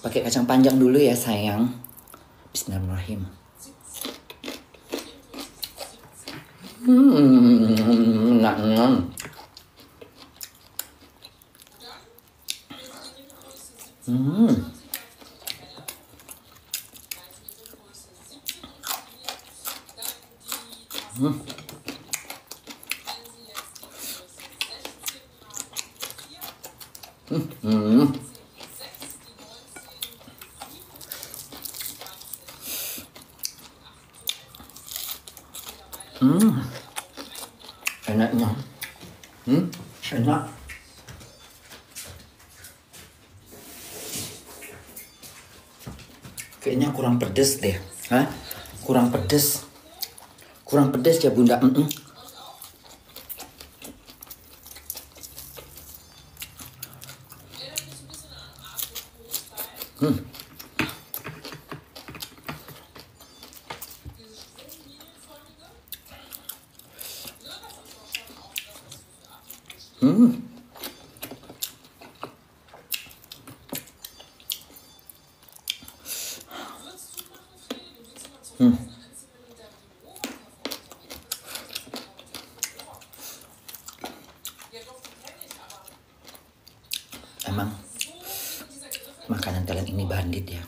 Pakai kacang panjang dulu ya sayang. Bismillahirrahmanirrahim. Enaknya. Enak. Kayaknya kurang pedes deh. Hah? Kurang pedes. Kurang pedes ya bunda. Emang makanan kalian ini bandit ya.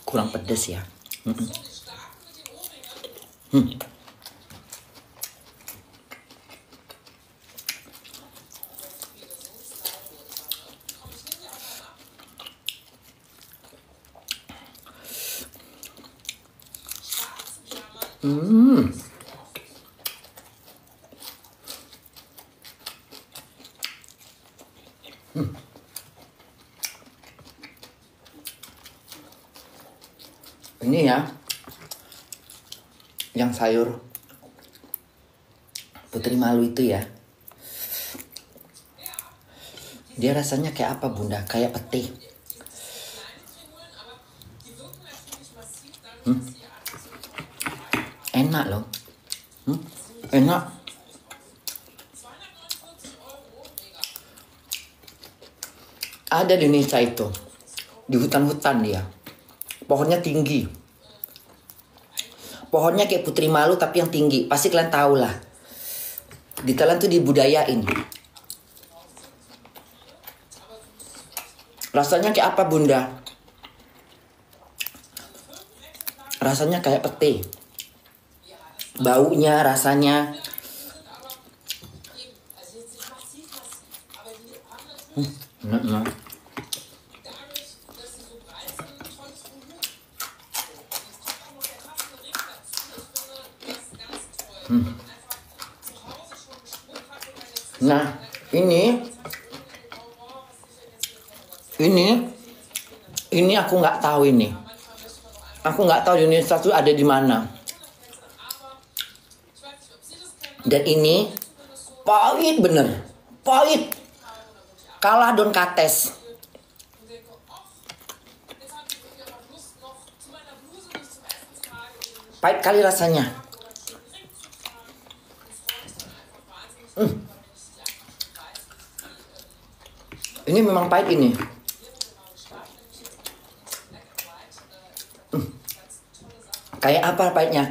Kurang pedes ya. Ini ya, yang sayur putri malu itu ya. Dia rasanya kayak apa bunda? Kayak pete. Enak loh. Enak. Ada di Indonesia itu. Di hutan-hutan dia. Pohonnya tinggi. Pohonnya kayak putri malu tapi yang tinggi. Pasti kalian tahu lah. Di Thailand tuh dibudayain. Rasanya kayak apa bunda? Rasanya kayak pete. Baunya, rasanya. Enak. Nah, ini aku nggak tahu ini. Aku nggak tahu Indonesia itu ada di mana. Dan ini pahit bener, pahit. Kalah Don Kates. Pahit kali rasanya. Ini memang pahit ini. Kayak apa pahitnya?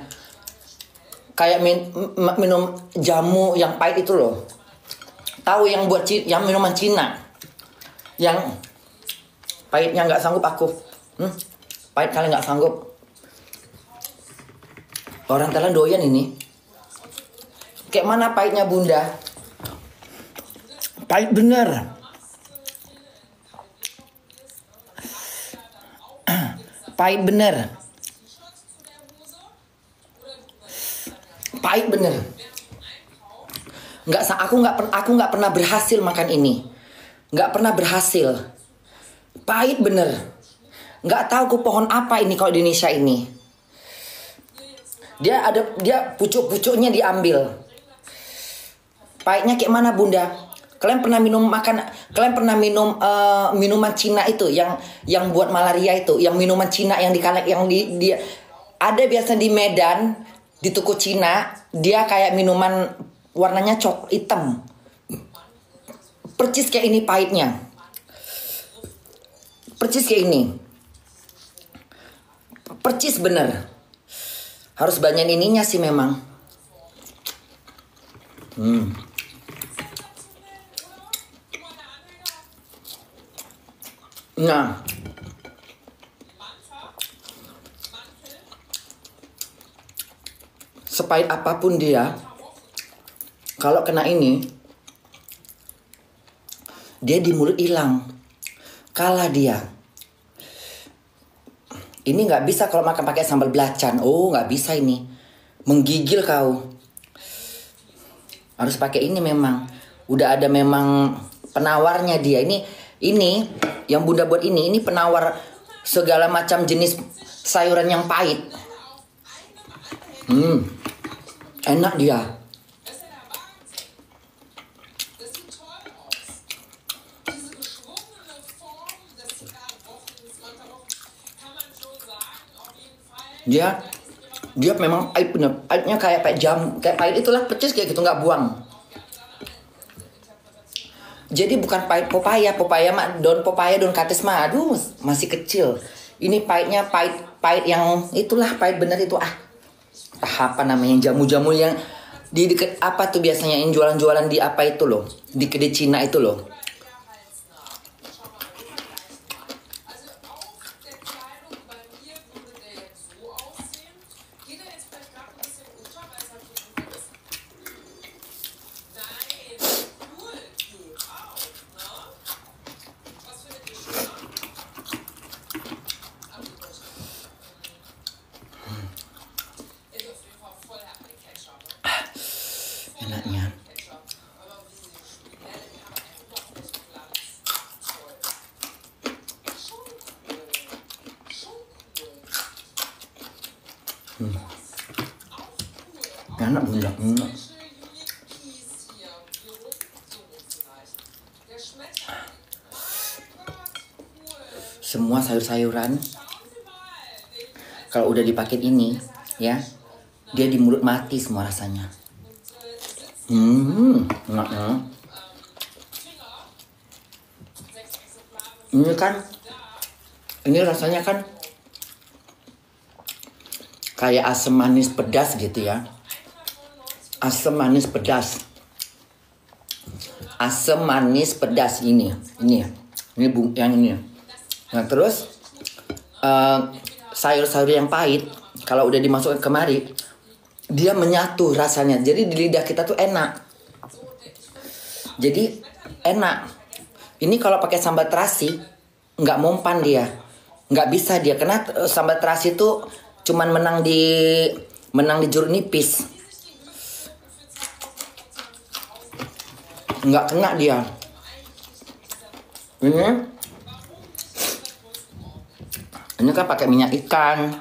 Kayak minum jamu yang pahit itu loh. Tahu yang buat yang minuman Cina. Yang pahitnya nggak sanggup aku. Pahit kali nggak sanggup. Orang Thailand doyan ini. Kayak mana pahitnya bunda? Pahit bener. Pahit bener. Pahit bener. Aku nggak pernah berhasil makan ini. Nggak pernah berhasil. Pahit bener. Nggak tahu ku pohon apa ini kalau di Indonesia ini. Dia pucuk-pucuknya diambil. Pahitnya kayak mana Bunda? Kalian pernah minum minuman Cina itu yang buat malaria itu, yang minuman Cina yang dia ada biasa di Medan di toko Cina, dia kayak minuman warnanya hitam. Percis kayak ini pahitnya. Percis kayak ini. Percis bener. Harus banyak ininya sih memang. Nah, sepahit apapun dia, kalau kena ini, dia di mulut hilang. Kalah dia. Ini nggak bisa kalau makan pakai sambal belacan. Oh, nggak bisa ini. Menggigil kau. Harus pakai ini memang. Udah ada memang penawarnya dia. Ini yang Bunda buat ini penawar segala macam jenis sayuran yang pahit. Enak dia. Dia memang pahit bener. Pahitnya kayak pahit itulah, percis kayak gitu, nggak buang. Jadi bukan pahit popaya mah daun kates mah aduh masih kecil. Ini pahitnya pahit yang itulah, pahit bener itu. Apa namanya, jamu-jamu yang di deket apa tuh biasanya yang jualan-jualan di apa itu loh, di kedai Cina itu loh. Enaknya. Enak Bunda. Semua sayur-sayuran kalau udah dipakai ini ya, dia di mulut mati semua rasanya. Enak. Ini rasanya kan kayak asam manis pedas gitu ya. Asam manis pedas. Asam manis pedas ini yang ini. Nah terus sayur-sayur yang pahit kalau udah dimasukkan kemari, dia menyatu rasanya. Jadi di lidah kita tuh enak. Jadi enak. Ini kalau pakai sambal terasi nggak mempan dia. Nggak bisa dia, karena sambal terasi itu cuman menang di jeruk nipis. Nggak kena dia. Ini kan pakai minyak ikan,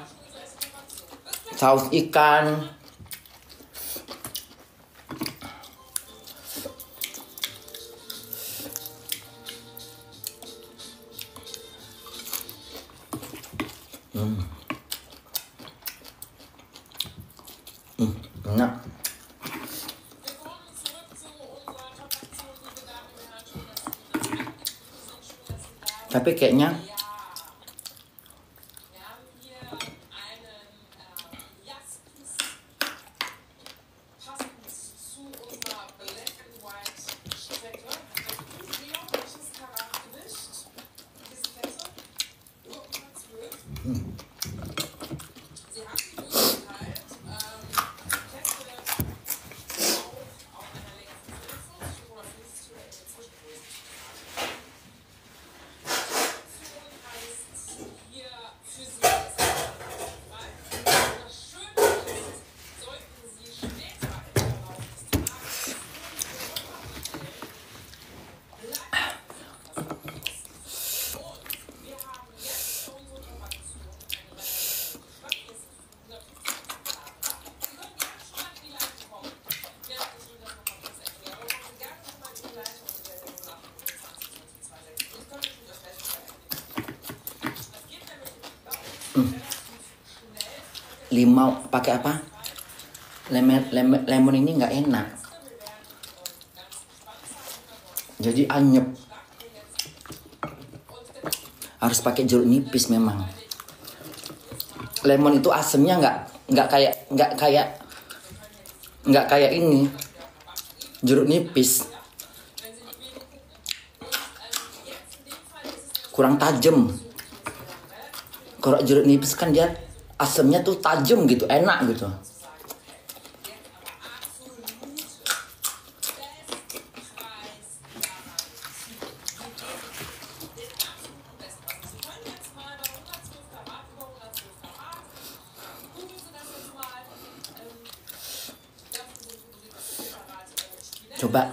saus ikan. Enak. Tapi kayaknya Limau pakai apa? Lemon ini nggak enak. Jadi anyep. Harus pakai jeruk nipis memang. Lemon itu asemnya nggak kayak ini. Jeruk nipis kurang tajam. Kalau jeruk nipis kan dia asemnya tuh tajam gitu, enak gitu. Coba.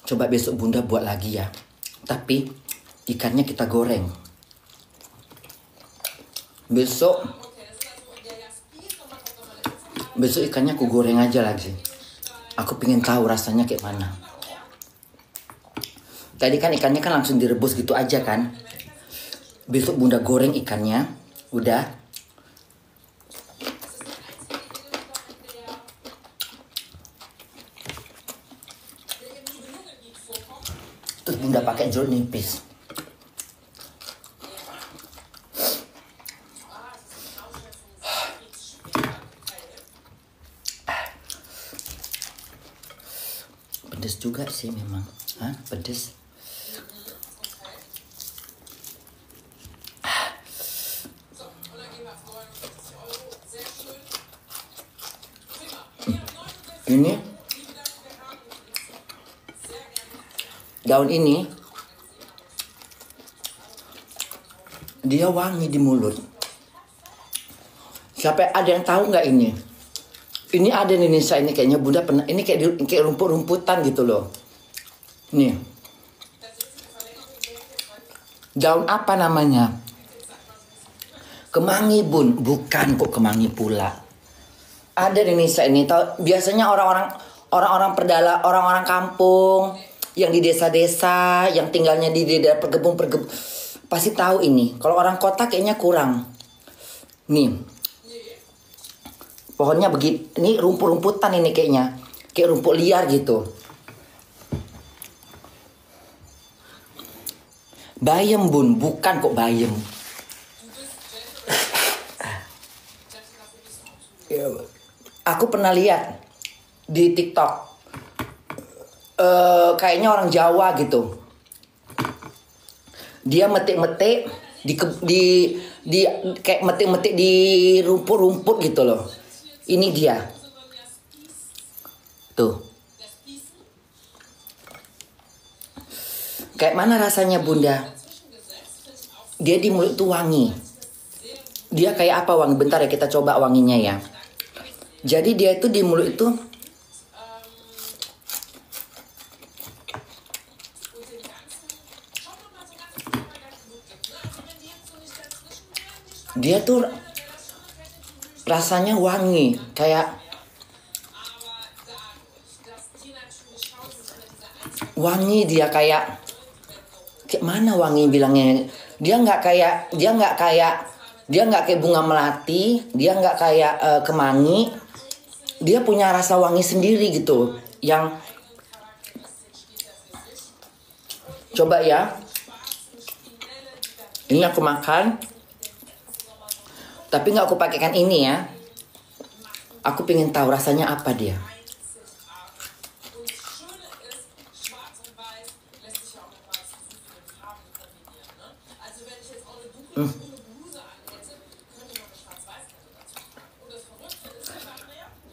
Coba besok Bunda buat lagi ya. Tapi ikannya kita goreng. Besok ikannya aku goreng aja lagi. Aku pengen tahu rasanya kayak mana. Tadi kan ikannya kan langsung direbus gitu aja kan. Besok Bunda goreng ikannya. Udah. Terus Bunda pakai jeruk nipis. Pedes juga sih memang. Hah? Pedes. Ini daun ini dia wangi di mulut. Siapa ada yang tahu nggak ini? Ini ada di Indonesia ini kayaknya Bunda pernah. Ini kayak rumput-rumputan gitu loh. Nih. Daun apa namanya? Kemangi Bun, bukan kok kemangi pula. Ada di Indonesia ini. Biasanya orang-orang pedala, orang-orang kampung yang di desa-desa, yang tinggalnya di daerah perkebun pasti tahu ini. Kalau orang kota kayaknya kurang. Nih. Pohonnya begitu. Ini rumput-rumputan ini kayaknya. Kayak rumput liar gitu. Bayem Bun, bukan kok bayem. Aku pernah lihat di TikTok. Kayaknya orang Jawa gitu. Dia metik-metik di kayak metik-metik di rumput-rumput gitu loh. Ini dia. Tuh. Kayak mana rasanya Bunda? Dia di mulut tuh wangi. Dia kayak apa wangi? Bentar ya kita coba wanginya ya. Jadi dia itu di mulut itu dia tuh rasanya wangi, kayak wangi dia kayak mana wangi bilangnya? Dia nggak kayak bunga melati, dia nggak kayak kemangi. Dia punya rasa wangi sendiri gitu. Yang coba ya. Ini aku makan. Tapi nggak aku pakaikan ini ya. Aku pengen tahu rasanya apa dia.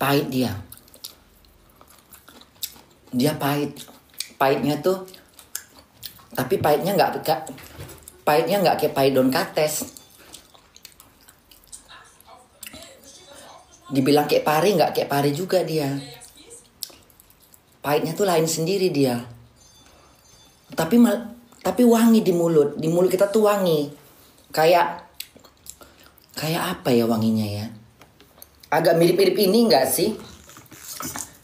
Pahit dia. Dia pahit. Pahitnya tuh. Tapi pahitnya nggak kayak pahit daun kates. Dibilang kayak pari, nggak kayak pari juga dia. Pahitnya tuh lain sendiri dia. Tapi wangi di mulut. Di mulut kita tuh wangi. Kayak apa ya wanginya ya? agak mirip-mirip ini enggak sih?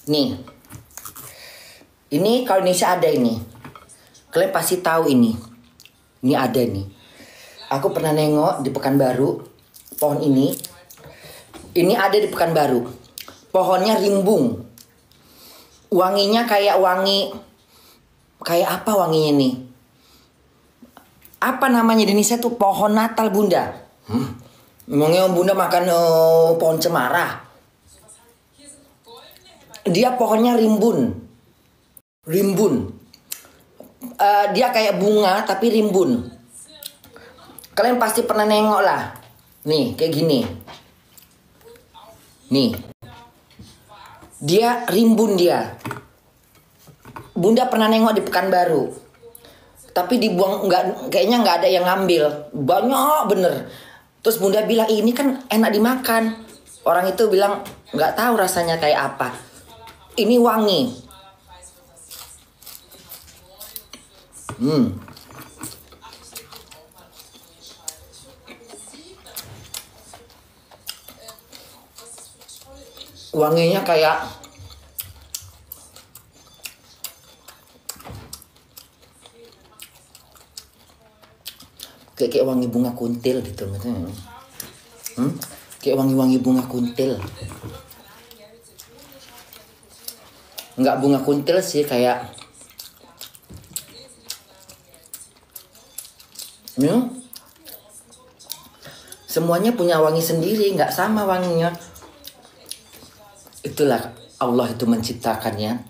Nih. Ini kalau Indonesia ada ini. Kalian pasti tahu ini. Ini ada nih. Aku pernah nengok di Pekanbaru pohon ini. Ini ada di Pekanbaru. Pohonnya rimbung. Wanginya kayak apa wanginya nih? Apa namanya di Indonesia tuh pohon Natal Bunda? Memangnya Bunda makan pohon cemara? Dia pohonnya rimbun. Dia kayak bunga tapi rimbun. Kalian pasti pernah nengok lah. Nih kayak gini. Nih. Dia rimbun dia. Bunda pernah nengok di Pekanbaru. Tapi dibuang kayaknya nggak ada yang ngambil. Banyak bener. Terus Bunda bilang ini kan enak dimakan. Orang itu bilang nggak tahu rasanya kayak apa. Ini wangi. Wanginya kayak wangi bunga kuntil gitu. Kayak wangi-wangi bunga kuntil. Enggak bunga kuntil sih, kayak semuanya punya wangi sendiri, nggak sama wanginya. Itulah Allah itu menciptakannya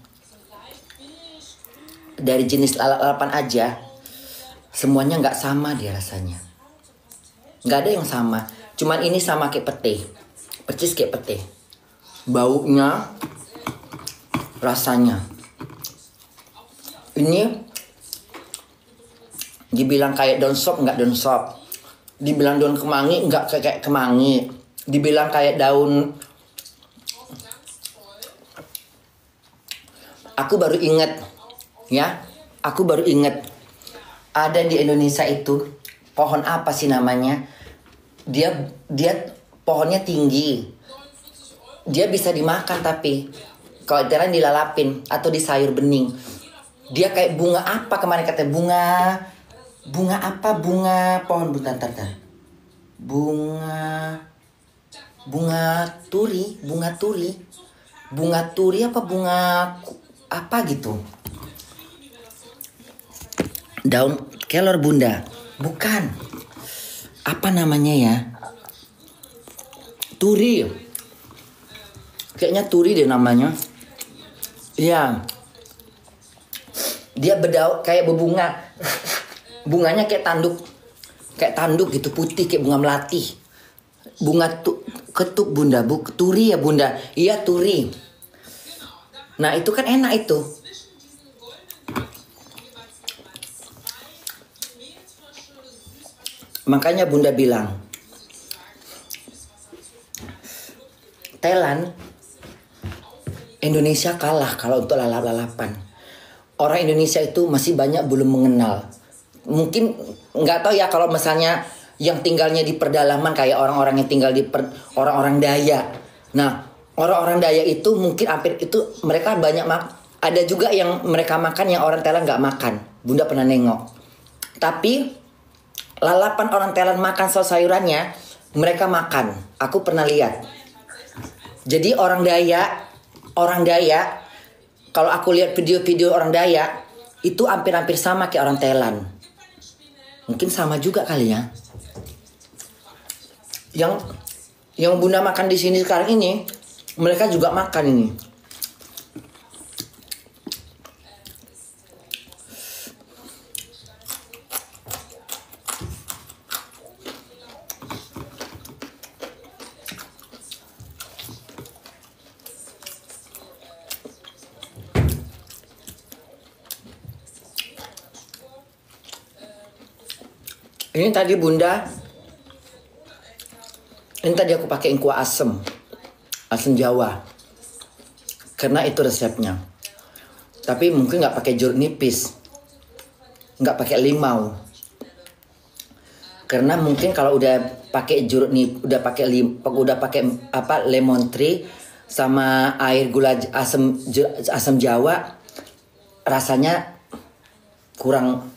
dari jenis lalapan aja. Semuanya nggak sama dia rasanya. Nggak ada yang sama. Cuman ini sama kayak pete. Percis kayak pete. Baunya, rasanya. Ini dibilang kayak daun sop, nggak daun sop. Dibilang daun kemangi, nggak kayak kemangi. Dibilang kayak daun. Aku baru inget, ya. Aku baru inget. Ada di Indonesia itu pohon apa sih namanya? Dia pohonnya tinggi. Dia bisa dimakan tapi kalau jalan dilalapin atau di sayur bening. Dia kayak bunga apa kemarin katanya bunga apa? Bunga pohon bukan bunga turi apa bunga apa gitu. Daun kelor Bunda. Bukan. Apa namanya ya? Turi. Kayaknya turi deh namanya. Iya. Dia kayak berbunga. Bunganya kayak tanduk gitu, putih kayak bunga melati. Bunga ketuk Bunda. Turi ya Bunda. Iya turi. Nah itu kan enak itu. Makanya Bunda bilang, Thailand, Indonesia kalah kalau untuk lalap-lalapan. Orang Indonesia itu masih banyak belum mengenal. Mungkin nggak tahu ya kalau misalnya yang tinggalnya di pedalaman kayak orang-orang yang tinggal di orang-orang Dayak. Nah, orang-orang Dayak itu mungkin hampir itu mereka banyak ada juga yang mereka makan yang orang Thailand nggak makan. Bunda pernah nengok. Tapi lalapan orang Thailand makan sayurannya, mereka makan. Aku pernah lihat. Jadi orang Dayak, kalau aku lihat video-video orang Dayak, itu hampir-hampir sama kayak orang Thailand. Mungkin sama juga kali ya. Yang Bunda makan di sini sekarang ini, mereka juga makan ini. Ini tadi Bunda, ini tadi aku pakai kuah asem Jawa, karena itu resepnya. Tapi mungkin nggak pakai jeruk nipis, nggak pakai limau. Karena mungkin kalau udah pakai jeruk nih, udah pakai apa lemon tree sama air gula asam Jawa, rasanya kurang.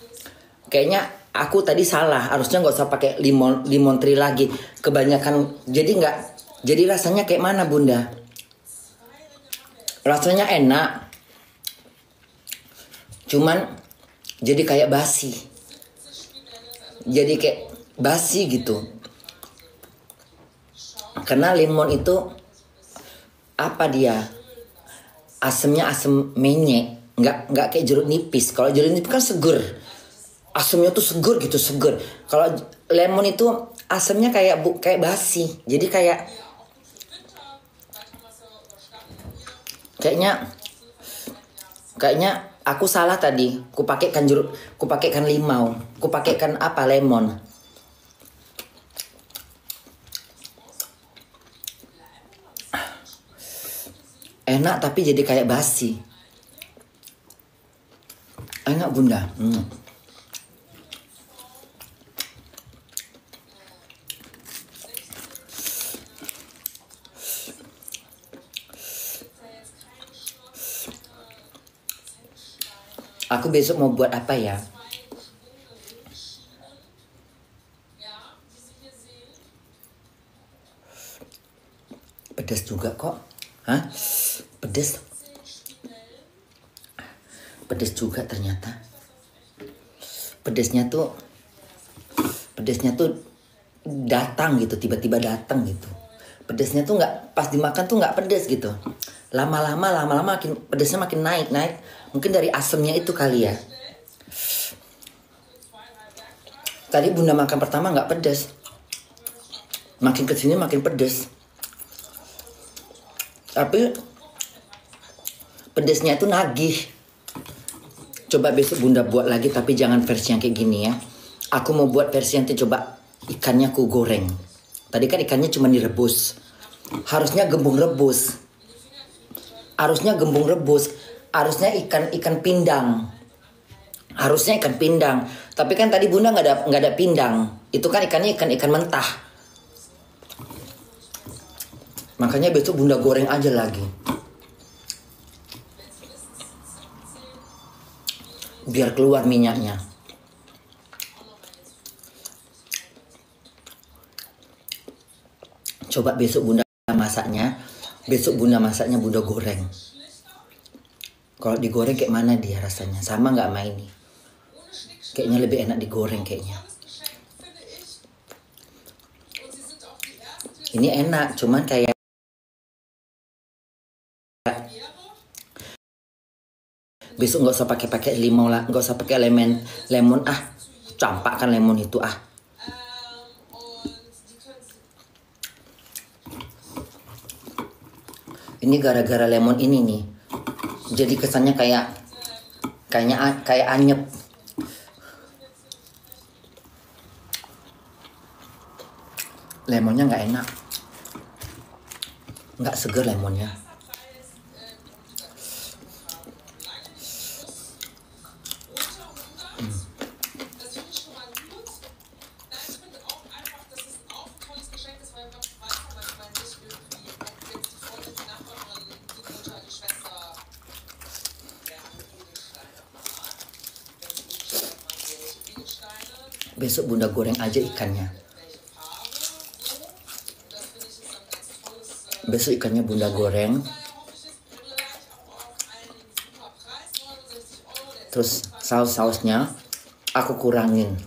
Kayaknya aku tadi salah, harusnya nggak usah pakai lemon tree lagi. Kebanyakan jadi rasanya kayak mana Bunda? Rasanya enak, cuman jadi kayak basi. Jadi kayak basi gitu. Karena lemon itu apa dia? Asamnya asam menyek, nggak kayak jeruk nipis. Kalau jeruk nipis kan seger, asamnya tuh seger gitu, seger. Kalau lemon itu asamnya kayak basi. Jadi kayaknya aku salah tadi. Kupakaikan jeruk, kupakaikan limau, kupakaikan apa lemon. Enak tapi jadi kayak basi. Enak Bunda. Aku besok mau buat apa ya? Pedas juga kok. Hah? Pedas. Pedas juga ternyata. Pedasnya tuh datang gitu, tiba-tiba datang gitu. Pedasnya tuh nggak, pas dimakan tuh nggak pedas gitu. Lama-lama makin pedasnya makin naik. Mungkin dari asamnya itu kali ya. Tadi Bunda makan pertama nggak pedas. Makin kesini makin pedas. Tapi pedasnya itu nagih. Coba besok Bunda buat lagi, tapi jangan versi yang kayak gini ya. Aku mau buat versi yang coba ikannya aku goreng. Tadi kan ikannya cuma direbus. Harusnya gembung rebus. Harusnya ikan pindang. Harusnya ikan pindang. Tapi kan tadi Bunda nggak ada pindang. Itu kan ikannya ikan mentah. Makanya besok Bunda goreng aja lagi. Biar keluar minyaknya. Coba besok Bunda masaknya Bunda goreng. Kalau digoreng kayak mana dia rasanya? Sama nggak sama ini? Kayaknya lebih enak digoreng kayaknya. Ini enak, cuman kayak besok nggak usah pakai limau lah, nggak usah pakai lemon campakkan lemon itu Ini gara-gara lemon ini nih, jadi kesannya kayak anyep. Lemonnya nggak enak, nggak seger lemonnya. Besok Bunda goreng aja ikannya. Besok ikannya Bunda goreng. Terus saus-sausnya aku kurangin.